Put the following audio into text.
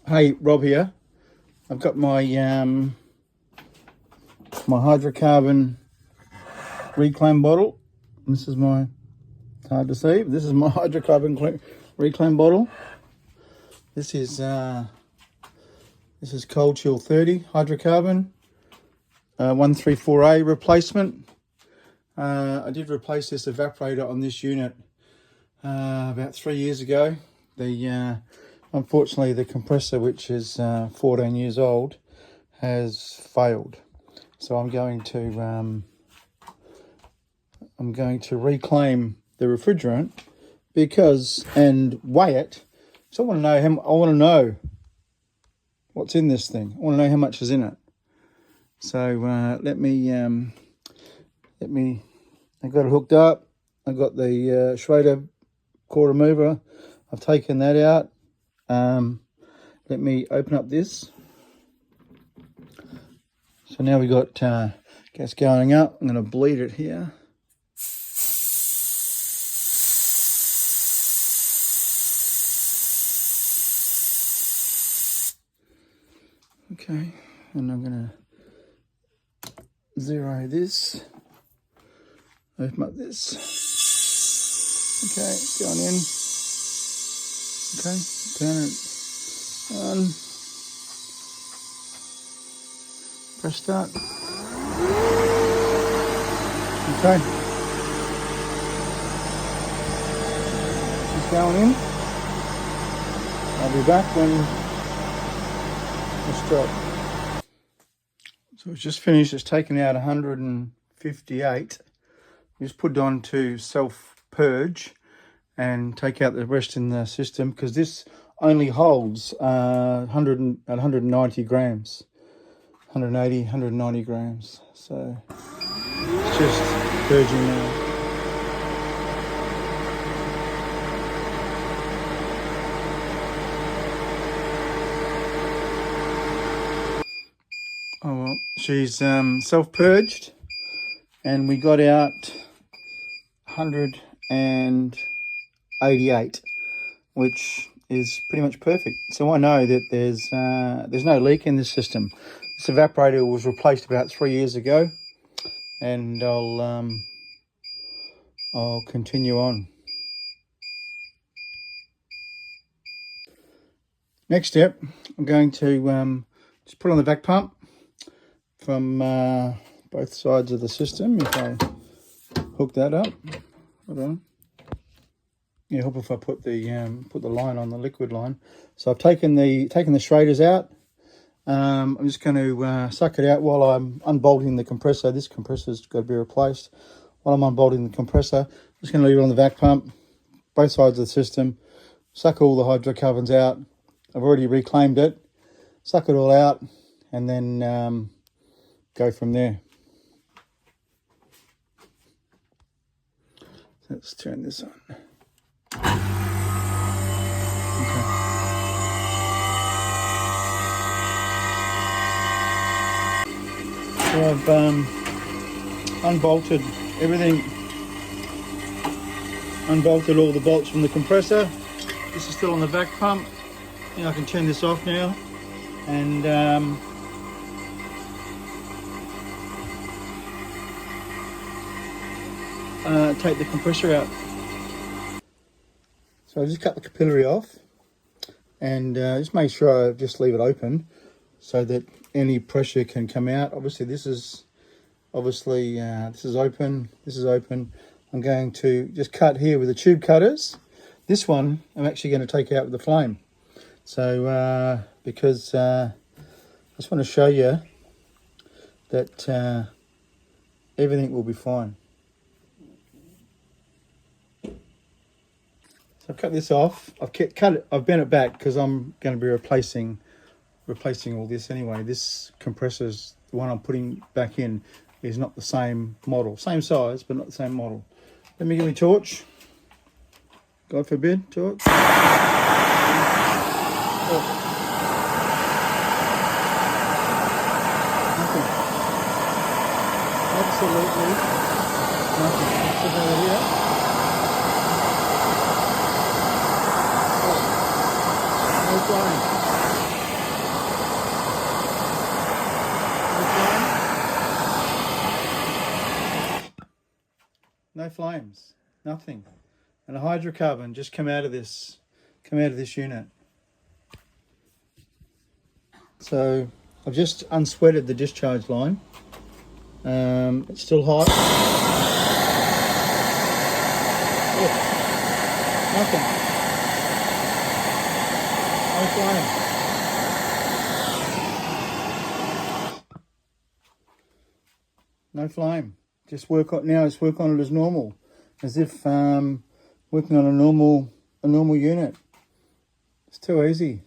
Hey, Rob here. I've got my my hydrocarbon reclaim bottle. This is my, it's hard to see, but this is my hydrocarbon reclaim bottle. This is Cold Chill 30 hydrocarbon 134A replacement. I did replace this evaporator on this unit about 3 years ago. Unfortunately, the compressor, which is 14 years old, has failed. So I'm going to reclaim the refrigerant and weigh it. So I want to know what's in this thing. I want to know how much is in it. So let me. I've got it hooked up. I've got the Schrader core remover. I've taken that out. Let me open up this. So now we got gas going up. I'm going to bleed it here. Okay, and I'm going to zero this. Open up this. Okay, it's going in. Okay, turn it on. Press start. Okay. It's going in. I'll be back when it's dropped. So it's just finished. It's taken out 158. Just put it on to self-purge and take out the rest in the system, because this only holds 190 grams. 180, 190 grams. So it's just purging now. Oh well, she's self-purged, and we got out 188, which is pretty much perfect. So I know that there's no leak in this system. This evaporator was replaced about 3 years ago, and I'll continue on. Next step, I'm going to just put on the vac pump from both sides of the system. If I hook that up, hold on. Yeah, help if I put the line on, the liquid line. So I've taken the Schraders out. I'm just going to suck it out while I'm unbolting the compressor. This compressor's got to be replaced. While I'm unbolting the compressor, I'm just going to leave it on the vac pump, both sides of the system. Suck all the hydrocarbons out. I've already reclaimed it. Suck it all out, and then go from there. Let's turn this on. Okay. So I've unbolted everything, unbolted all the bolts from the compressor. This is still on the vac pump. I think I can turn this off now, and take the compressor out. So I just cut the capillary off, and just make sure I just leave it open so that any pressure can come out. Obviously this is open. This is open. I'm going to just cut here with the tube cutters. This one I'm actually going to take out with the flame. So because I just want to show you that everything will be fine. I've cut this off. I've bent it back because I'm going to be replacing all this anyway. This compressor's, the one I'm putting back in, is not the same model. Same size, but not the same model. Let me get my torch. God forbid, torch. Oh. Nothing. Absolutely nothing. Let's put that over here. No flame. No flames, nothing. And a hydrocarbon just come out of this unit. So I've just unsweated the discharge line. It's still hot. Look, nothing. No flame. No flame. Just work on it as normal, as if working on a normal unit. It's too easy.